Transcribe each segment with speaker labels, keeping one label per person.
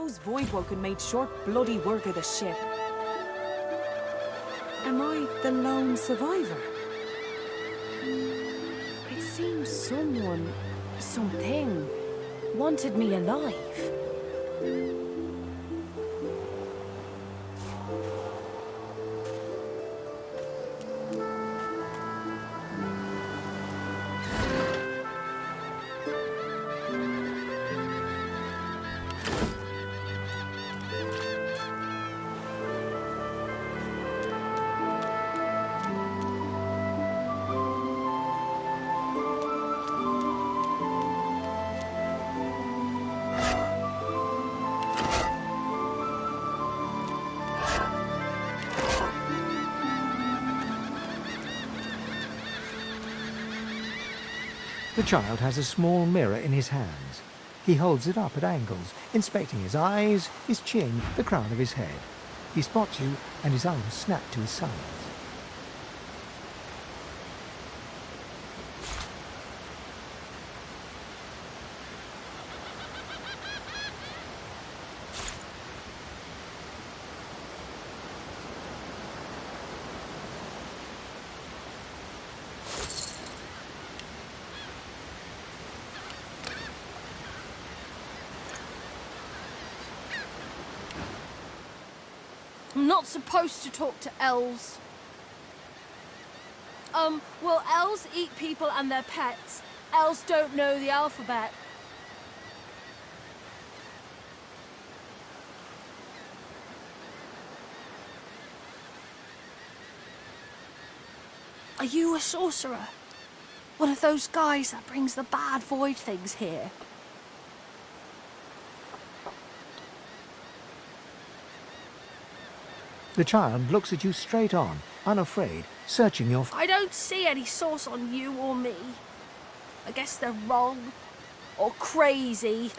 Speaker 1: Those Voidwoken made short, bloody work of the ship. Am I the lone survivor? It seems someone, something, wanted me alive.
Speaker 2: The child has a small mirror in his hands. He holds it up at angles, inspecting his eyes, his chin, the crown of his head. He spots you, and his arms snap to his sides.
Speaker 3: I'm not supposed to talk to elves. Well, elves eat people and their pets. Elves don't know the alphabet. Are you a sorcerer? One of those guys that brings the bad void things here?
Speaker 2: The child looks at you straight on, unafraid, searching your...
Speaker 3: I don't see any source on you or me. I guess they're wrong. Or crazy.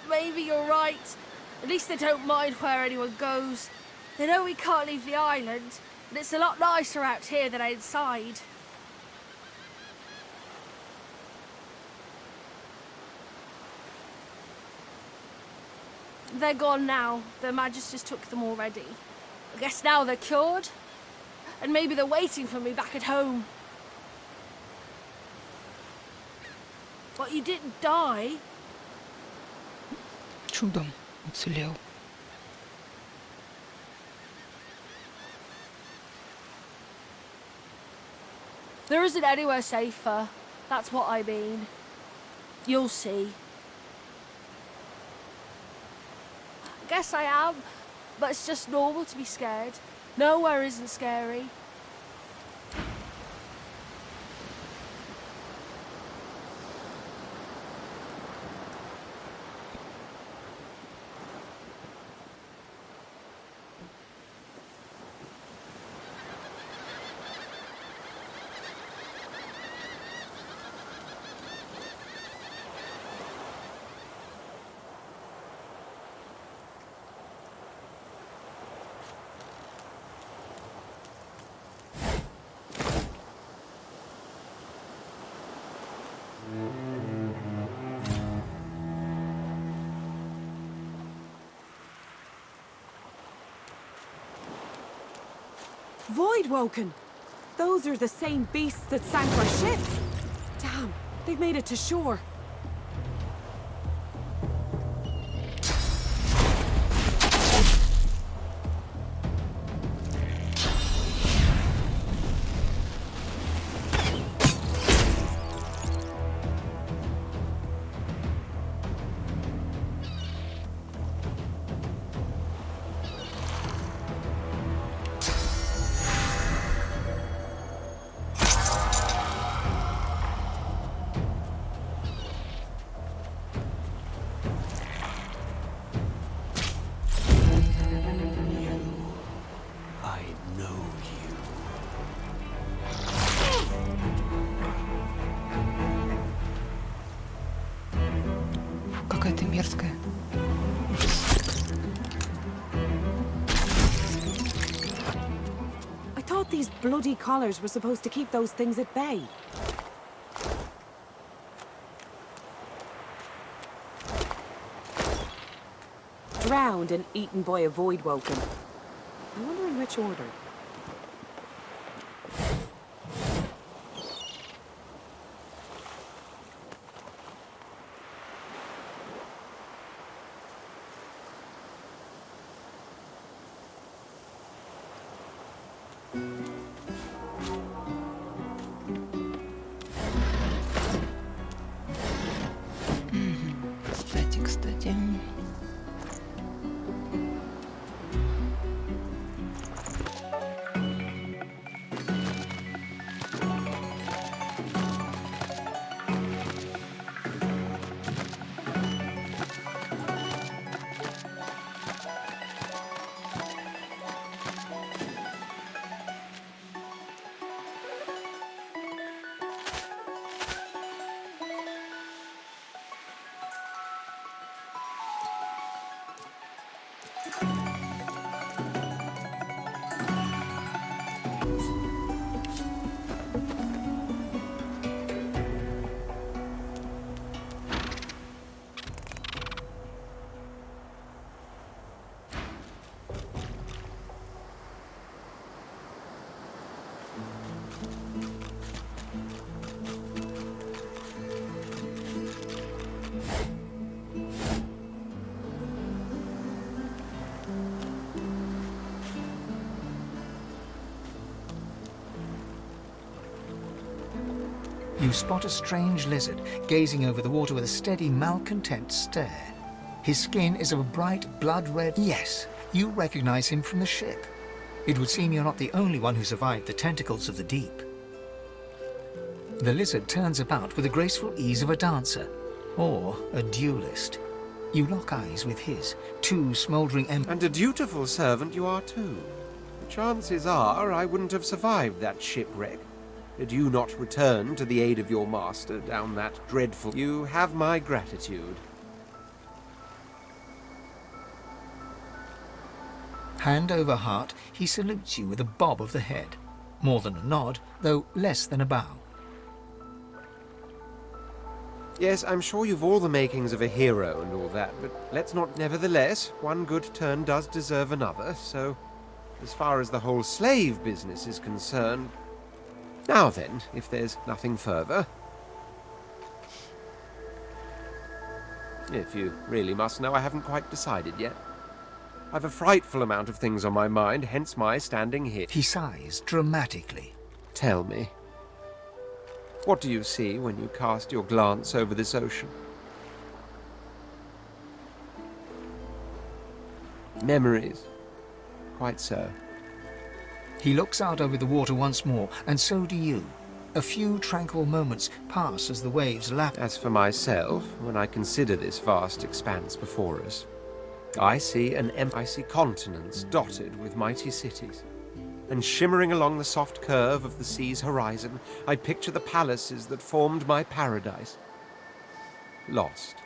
Speaker 3: Maybe you're right. At least they don't mind where anyone goes. They know we can't leave the island, and it's a lot nicer out here than inside. They're gone now. Their magisters took them already. I guess now they're cured. And maybe they're waiting for me back at home. But you didn't die.
Speaker 4: Чудом уцелел.
Speaker 3: There isn't anywhere safer. That's what I mean. You'll see. I guess I am, but it's just normal to be scared. Nowhere isn't scary.
Speaker 1: Voidwoken! Those are the same beasts that sank our ship! Damn, they've made it to shore.
Speaker 4: Какая-то мерзкая.
Speaker 1: I thought these bloody collars were supposed to keep those things at bay. drowned and eaten by a void woken. I wonder in which order.
Speaker 4: Кстати.
Speaker 2: You spot a strange lizard gazing over the water with a steady, malcontent stare. His skin is of a bright, blood-red. Yes, you recognize him from the ship. It would seem you're not the only one who survived the tentacles of the deep. The lizard turns about with the graceful ease of a dancer, or a duelist. You lock eyes with his, two smouldering
Speaker 5: And a dutiful servant you are too. The chances are I wouldn't have survived that shipwreck had you not returned to the aid of your master down that dreadful... You have my gratitude.
Speaker 2: Hand over heart, he salutes you with a bob of the head. More than a nod, though less than a bow.
Speaker 5: Yes, I'm sure you've all the makings of a hero and all that, but let's not... Nevertheless, one good turn does deserve another, so as far as the whole slave business is concerned... Now then, if there's nothing further... If you really must know, I haven't quite decided yet. I've a frightful amount of things on my mind, hence my standing here.
Speaker 2: He sighs dramatically.
Speaker 5: Tell me, what do you see when you cast your glance over this ocean? Memories. Quite so.
Speaker 2: He looks out over the water once more, and so do you. A few tranquil moments pass as the waves lap.
Speaker 5: As for myself, when I consider this vast expanse before us, I see continents dotted with mighty cities. And shimmering along the soft curve of the sea's horizon, I picture the palaces that formed my paradise. Lost.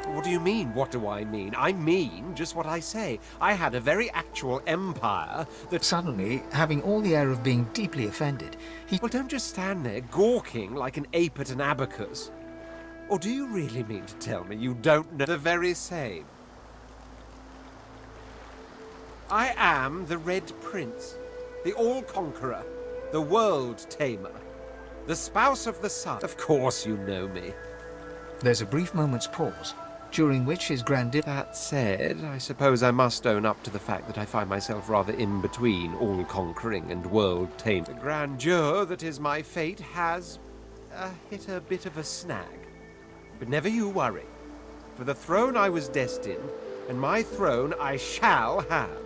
Speaker 5: What do you mean, what do I mean? I mean just what I say. I had a very actual empire that...
Speaker 2: Suddenly, having all the air of being deeply offended, he...
Speaker 5: Well, don't just stand there gawking like an ape at an abacus. Or do you really mean to tell me you don't know the very same? I am the Red Prince, the All-Conqueror, the World-Tamer, the spouse of the sun. Of course you know me.
Speaker 2: There's a brief moment's pause, during which his
Speaker 5: That said, I suppose I must own up to the fact that I find myself rather in between all-conquering and world-tamer. The grandeur that is my fate has hit a bit of a snag. But never you worry. For the throne I was destined, and my throne I shall have.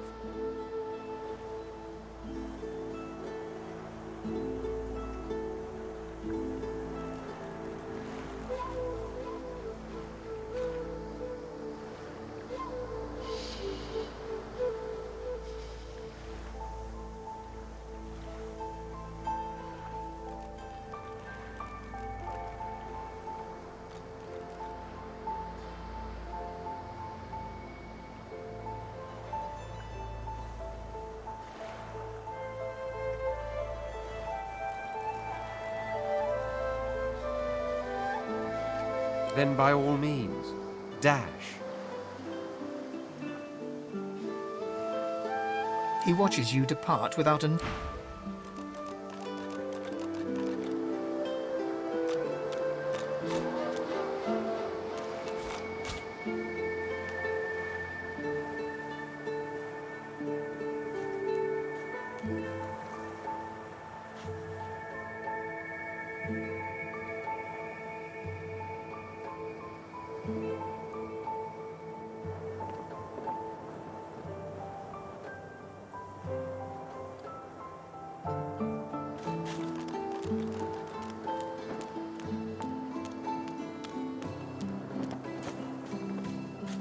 Speaker 5: then by all means, dash.
Speaker 2: He watches you depart without an...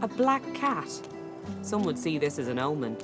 Speaker 1: A black cat. Some would see this as an omen.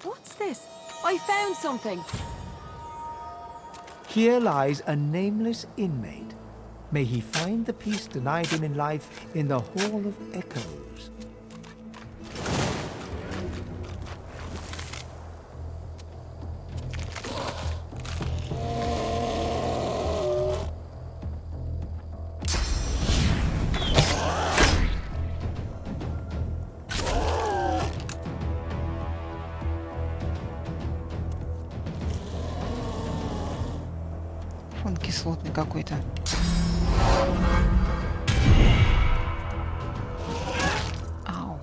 Speaker 1: What's this? I found something.
Speaker 2: Here lies a nameless inmate. May he find the peace denied him in life in the Hall of Echoes.
Speaker 4: Кислотный какой-то. Ау.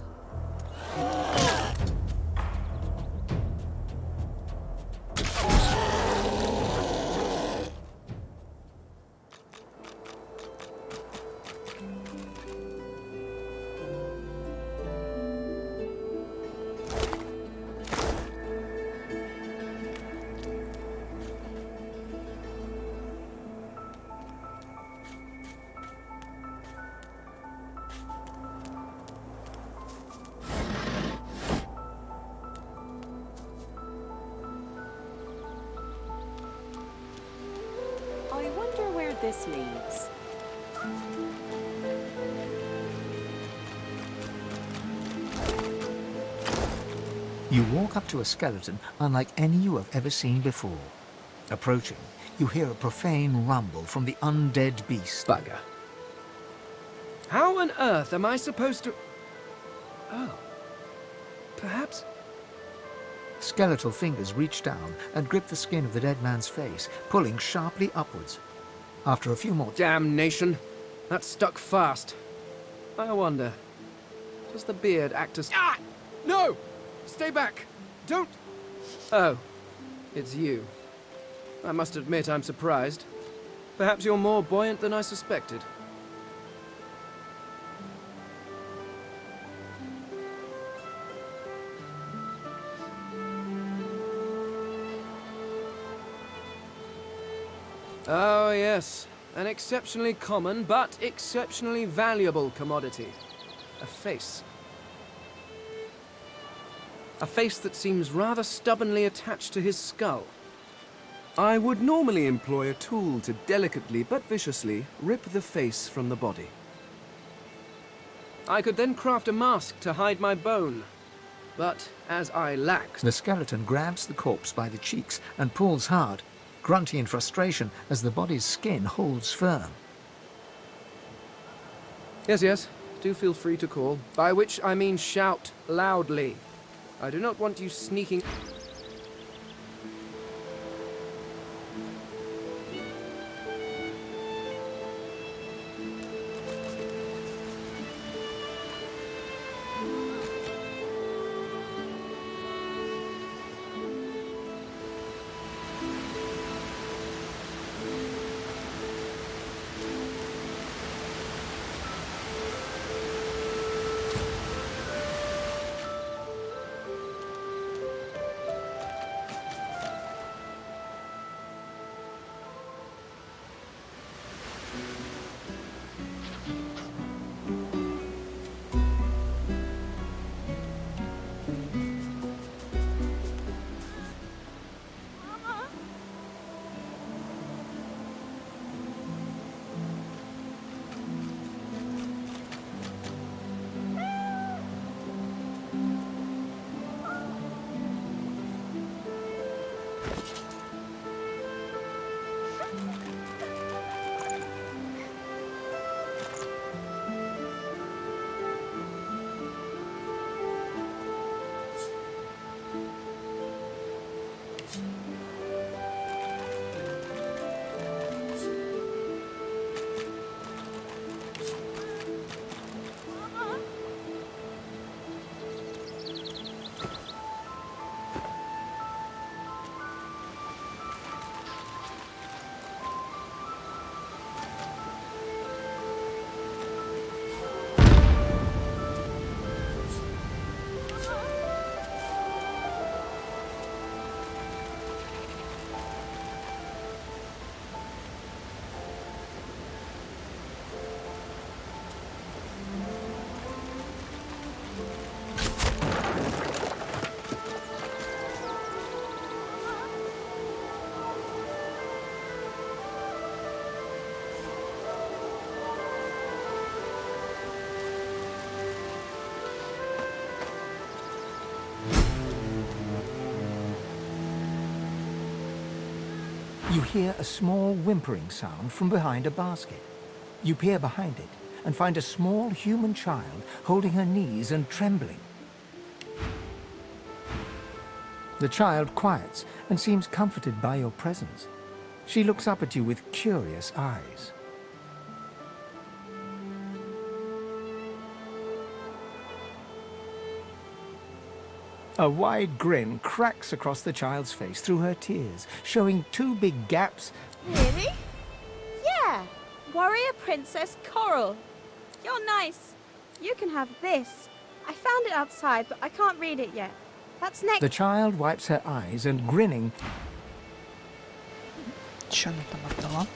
Speaker 1: I wonder where this leads.
Speaker 2: You walk up to a skeleton unlike any you have ever seen before. Approaching, you hear a profane rumble from the undead beast.
Speaker 6: Bugger. How on earth am I supposed to... Oh. Perhaps...
Speaker 2: Skeletal fingers reach down and grip the skin of the dead man's face, pulling sharply upwards. After a few more...
Speaker 6: Damnation. That stuck fast. I wonder... Does the beard act as... Ah! No! Stay back! Don't... Oh. It's you. I must admit I'm surprised. Perhaps you're more buoyant than I suspected. Oh, yes. An exceptionally common, but exceptionally valuable commodity. A face. A face that seems rather stubbornly attached to his skull. I would normally employ a tool to delicately but viciously rip the face from the body. I could then craft a mask to hide my bone. But as I lack...
Speaker 2: The skeleton grabs the corpse by the cheeks and pulls hard, grunting in frustration as the body's skin holds firm.
Speaker 6: Yes, yes. Do feel free to call. By which I mean shout loudly. I do not want you sneaking...
Speaker 2: You hear a small whimpering sound from behind a basket. You peer behind it and find a small human child holding her knees and trembling. The child quiets and seems comforted by your presence. She looks up at you with curious eyes. A wide grin cracks across the child's face through her tears, showing two big gaps.
Speaker 7: Really? Yeah. Warrior Princess Coral. You're nice. You can have this. I found it outside, but I can't read it yet. That's next.
Speaker 2: The child wipes her eyes and, grinning,
Speaker 4: Что она там отдала?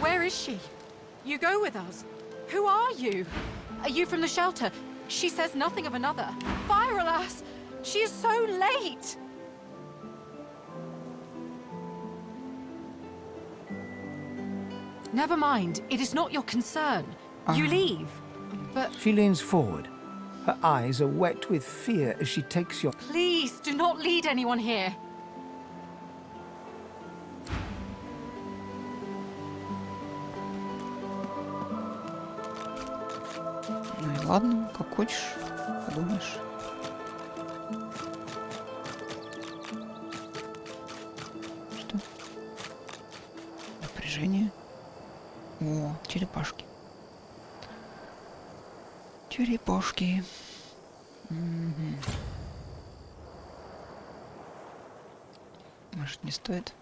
Speaker 1: Where is she? You go with us. Who are you? Are you from the shelter? She says nothing of another. Fire, alas! She is so late! Never mind. It is not your concern. You leave. But
Speaker 2: she leans forward. Her eyes are wet with fear as she takes your...
Speaker 1: please, do not lead anyone here.
Speaker 4: Ну и ладно, как хочешь, подумаешь. Что? Напряжение. О, черепашки. Черепашки. Мгм. Может, не стоит?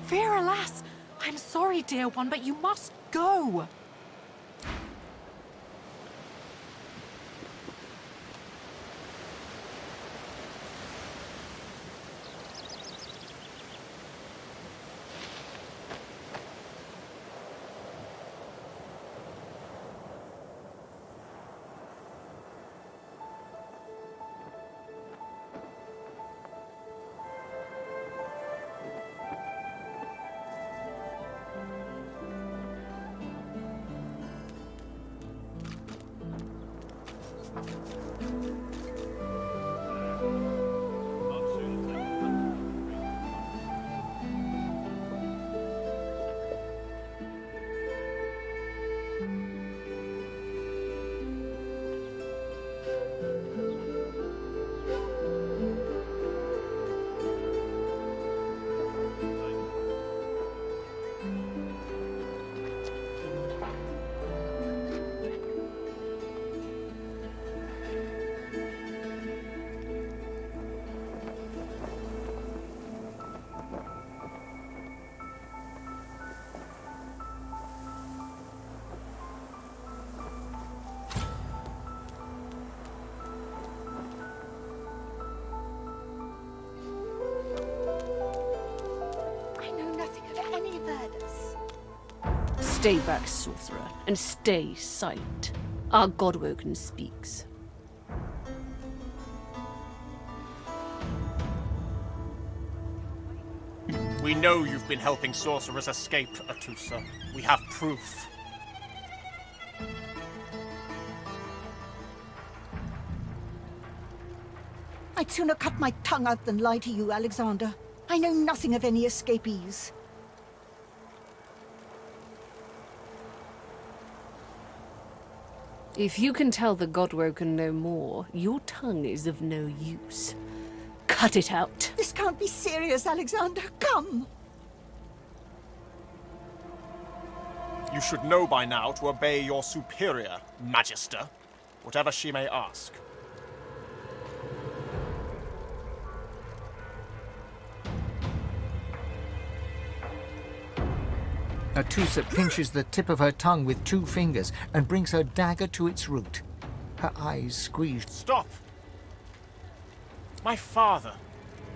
Speaker 1: Fear, alas! I'm sorry, dear one, but you must go.
Speaker 3: Stay back, sorcerer, and stay silent. Our Godwoken speaks.
Speaker 8: We know you've been helping sorcerers escape, Atusa. We have proof.
Speaker 9: I'd sooner cut my tongue out than lie to you, Alexander. I know nothing of any escapees.
Speaker 3: If you can tell the Godwoken no more, your tongue is of no use. Cut it out.
Speaker 9: This can't be serious, Alexander. Come!
Speaker 8: You should know by now to obey your superior, Magister, whatever she may ask.
Speaker 2: Atusa pinches the tip of her tongue with 2 fingers and brings her dagger to its root. Her eyes squeeze.
Speaker 8: Stop! My father,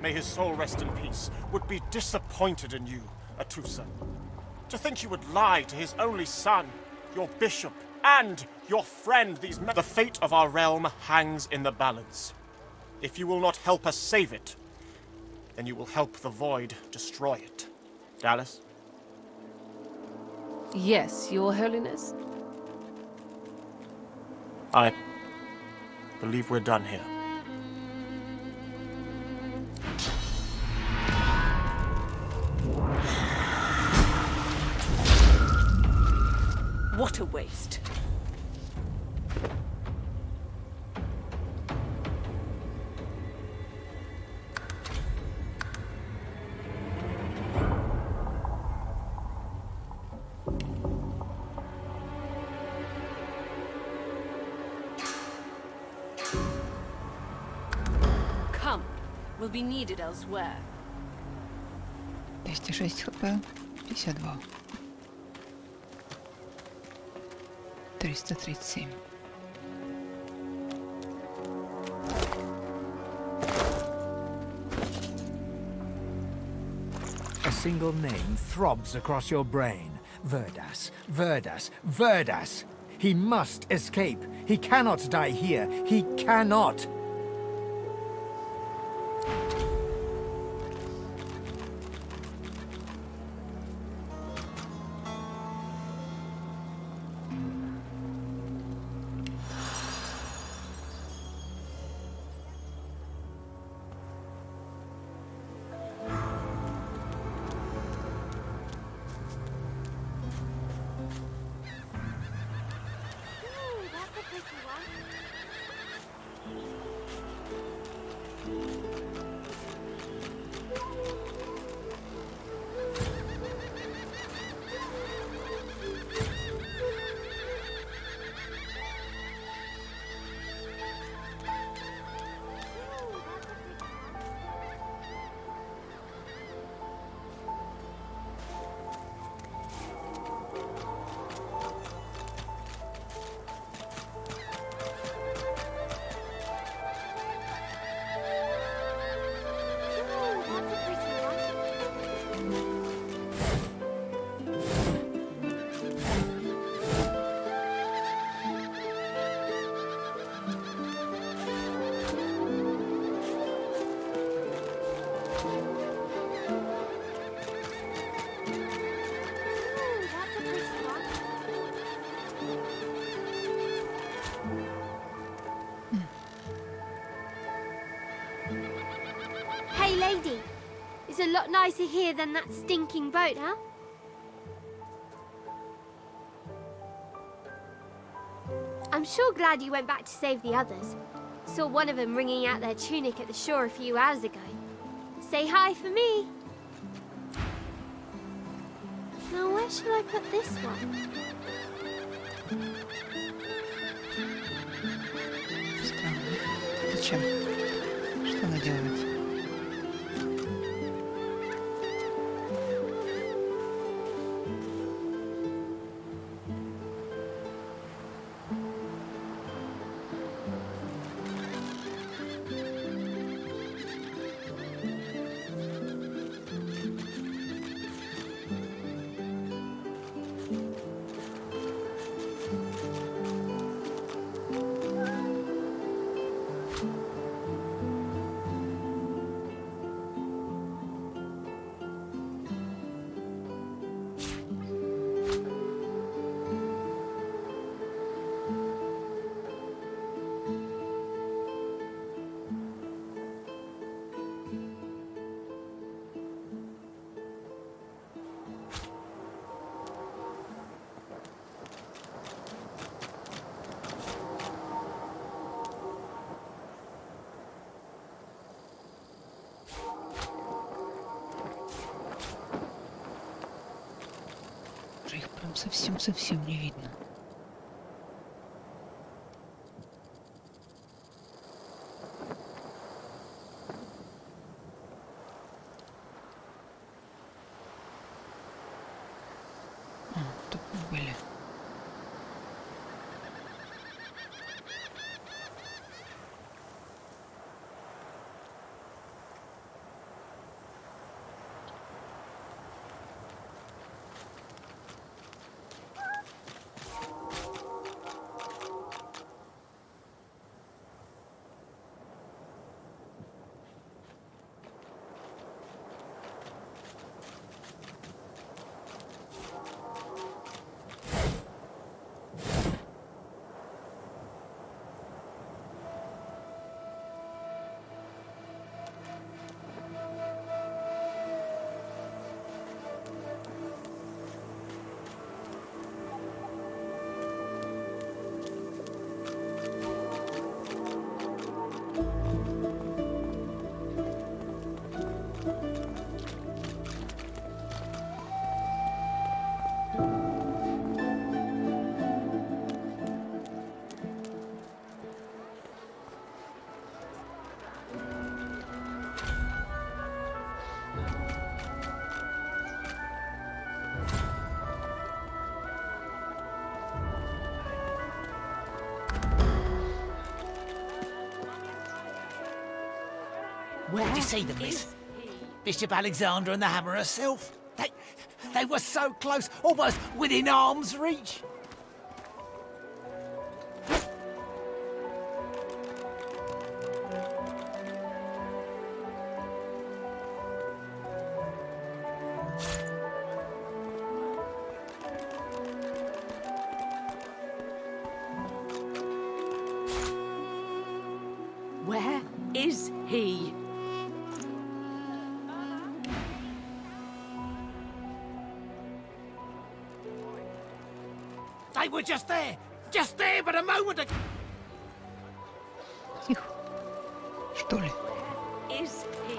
Speaker 8: may his soul rest in peace, would be disappointed in you, Atusa. To think you would lie to his only son, your bishop, and your friend, the fate of our realm hangs in the balance. If you will not help us save it, then you will help the Void destroy it. Dallas?
Speaker 3: Yes, Your Holiness.
Speaker 8: I believe we're done here.
Speaker 3: What a waste. Come, we'll be needed elsewhere.
Speaker 4: 206 хп, 52. 337.
Speaker 2: A single name throbs across your brain. Verdas, Verdas, Verdas! He must escape. He cannot die here. He cannot!
Speaker 10: Hey, lady. It's a lot nicer here than that stinking boat, huh? I'm sure glad you went back to save the others. Saw one of them wringing out their tunic at the shore a few hours ago. Say hi for me. Now, where should I put this one?
Speaker 4: Странно. Зачем? Что она делает? Прям совсем-совсем не видно. Тут мы были.
Speaker 11: Where did you see them, miss? Bishop Alexander and the Hammer herself. They were so close, almost within arm's reach.
Speaker 3: Where is he?
Speaker 11: They were just there but a moment ago.
Speaker 4: Тихо. Что ли?
Speaker 3: Is he?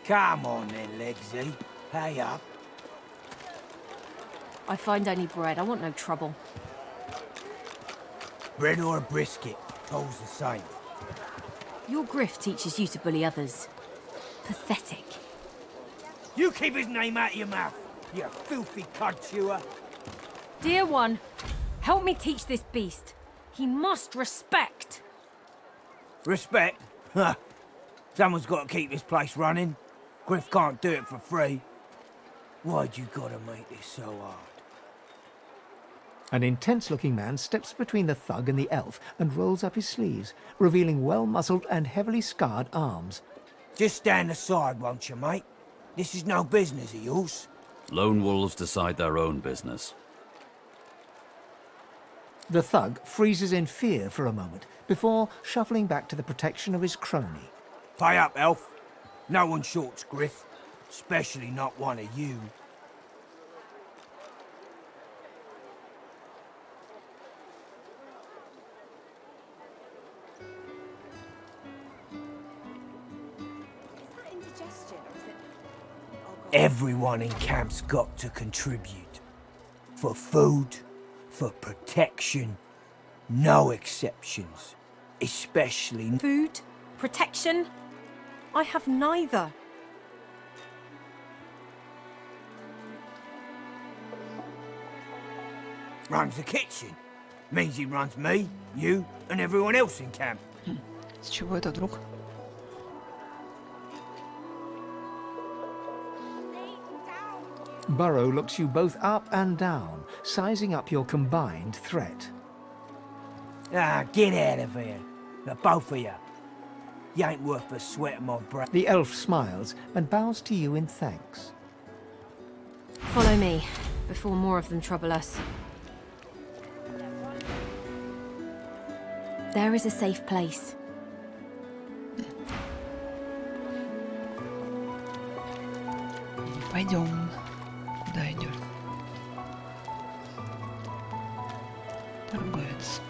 Speaker 11: Come on then, Legsy. Pay up.
Speaker 3: I find only bread. I want no trouble.
Speaker 11: Bread or a brisket, all's the same.
Speaker 3: Your grift teaches you to bully others. Pathetic.
Speaker 11: You keep his name out of your mouth, you filthy cud chewer.
Speaker 3: Dear one, help me teach this beast. He must respect.
Speaker 11: Respect? Huh. Someone's got to keep this place running. Griff can't do it for free. Why'd you gotta make this so hard?
Speaker 2: An intense-looking man steps between the thug and the elf and rolls up his sleeves, revealing well-muscled and heavily scarred arms.
Speaker 11: Just stand aside, won't you, mate? This is no business of yours.
Speaker 12: Lone wolves decide their own business.
Speaker 2: The thug freezes in fear for a moment before shuffling back to the protection of his crony.
Speaker 11: Pay up, elf. No one shorts Griff, especially not one of you. Everyone in camp's got to contribute. For food, for protection, no exceptions. Especially...
Speaker 3: Food? Protection? I have neither.
Speaker 11: Runs the kitchen. Means he runs me, you, and everyone else in camp.
Speaker 4: С чего это вдруг?
Speaker 2: Burrow looks you both up and down, sizing up your combined threat.
Speaker 11: Ah, get out of here. The both of you. You ain't worth the sweat of my brow.
Speaker 2: The elf smiles and bows to you in thanks.
Speaker 3: Follow me, before more of them trouble us. There is a safe place.
Speaker 4: Пойдем. Куда идем? Торговец.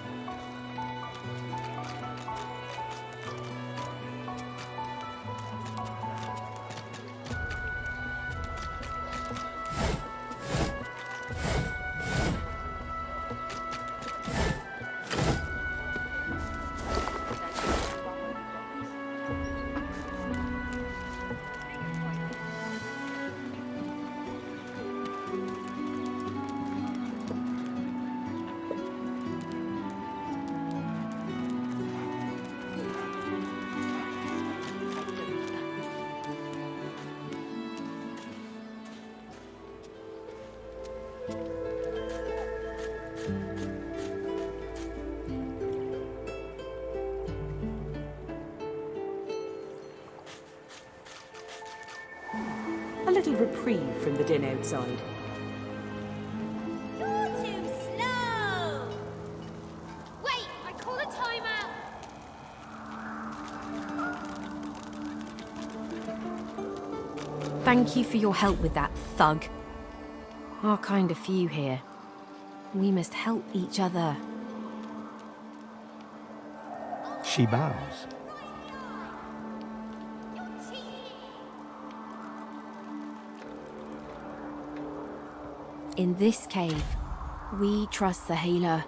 Speaker 13: A little reprieve from the din outside.
Speaker 10: You're too slow! Wait, I call a timeout!
Speaker 3: Thank you for your help with that, thug. Our kind of few here. We must help each other.
Speaker 2: She bows.
Speaker 3: In this cave, we trust the healer.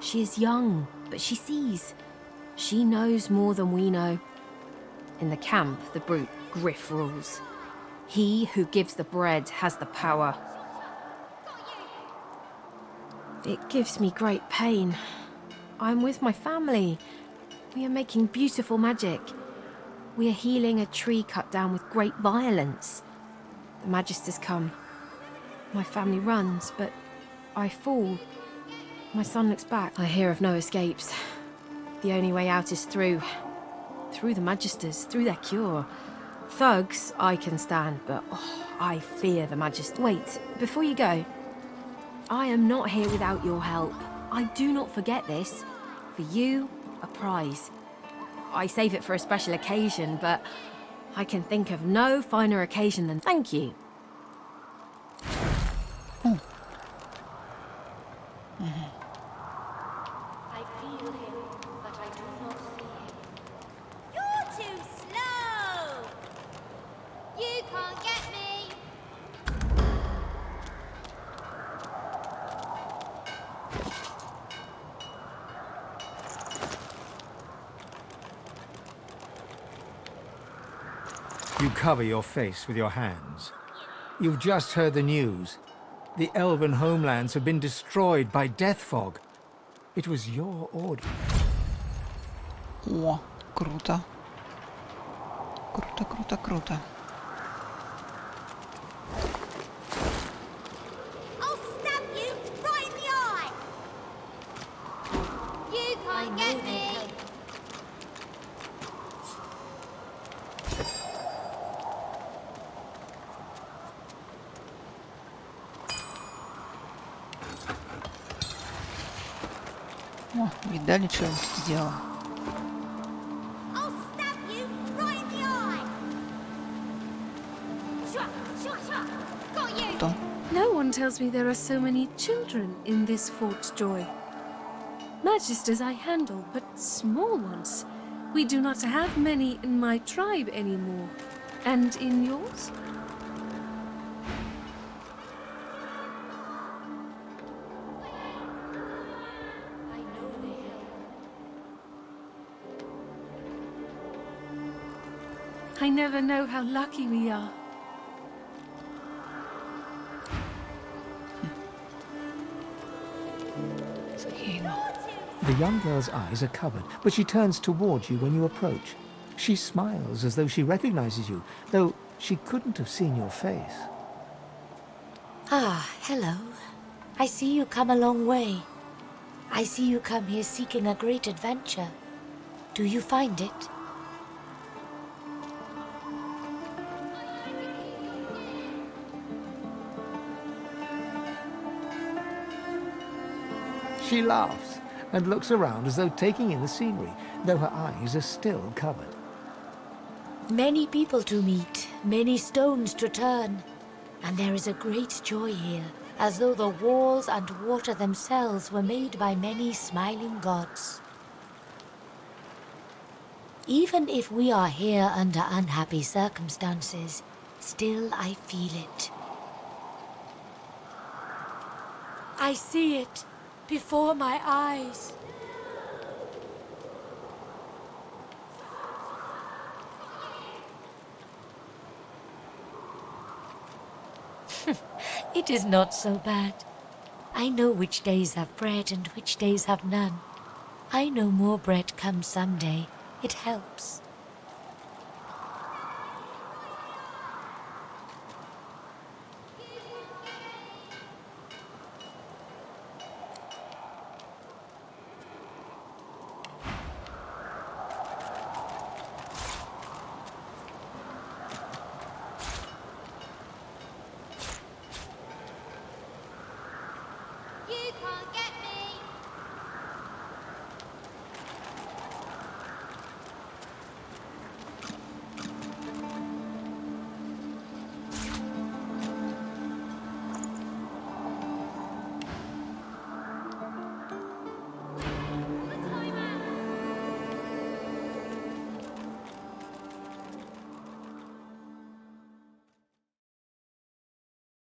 Speaker 3: She is young, but she sees. She knows more than we know. In the camp, the brute Griff rules. He who gives the bread has the power. It gives me great pain. I'm with my family. We are making beautiful magic. We are healing a tree cut down with great violence. The Magisters come. My family runs, but I fall. My son looks back. I hear of no escapes. The only way out is through. Through the Magisters, through their cure. Thugs, I can stand, but I fear the Magister. Wait, before you go. I am not here without your help. I do not forget this. For you, a prize. I save it for a special occasion, but I can think of no finer occasion than thank you.
Speaker 10: I feel him, but I do not see him. You're too slow! You can't get me!
Speaker 2: You cover your face with your hands. You've just heard the news. The elven homelands have been destroyed by death fog. It was your order.
Speaker 4: О, круто. Круто, круто, круто.
Speaker 10: I'll stab you right in the eye! You can't get me!
Speaker 4: О, видали, что я сделала?
Speaker 10: I'll stab you right in the eye! Shua, shua, shua. Got you!
Speaker 4: Что?
Speaker 3: No one tells me there are so many children in this Fort Joy. Magisters I handle, but small ones. We do not have many in my tribe anymore. And in yours?
Speaker 10: I know they help.
Speaker 3: I never know how lucky we are.
Speaker 2: The young girl's eyes are covered, but she turns toward you when you approach. She smiles as though she recognizes you, though she couldn't have seen your face.
Speaker 14: Ah, hello. I see you come a long way. I see you come here seeking a great adventure. Do you find it?
Speaker 2: She laughs, and looks around as though taking in the scenery, though her eyes are still covered.
Speaker 14: Many people to meet, many stones to turn, and there is a great joy here, as though the walls and water themselves were made by many smiling gods. Even if we are here under unhappy circumstances, still I feel it. I see it before my eyes. It is not so bad. I know which days have bread and which days have none. I know more bread comes someday. It helps.
Speaker 10: You can't get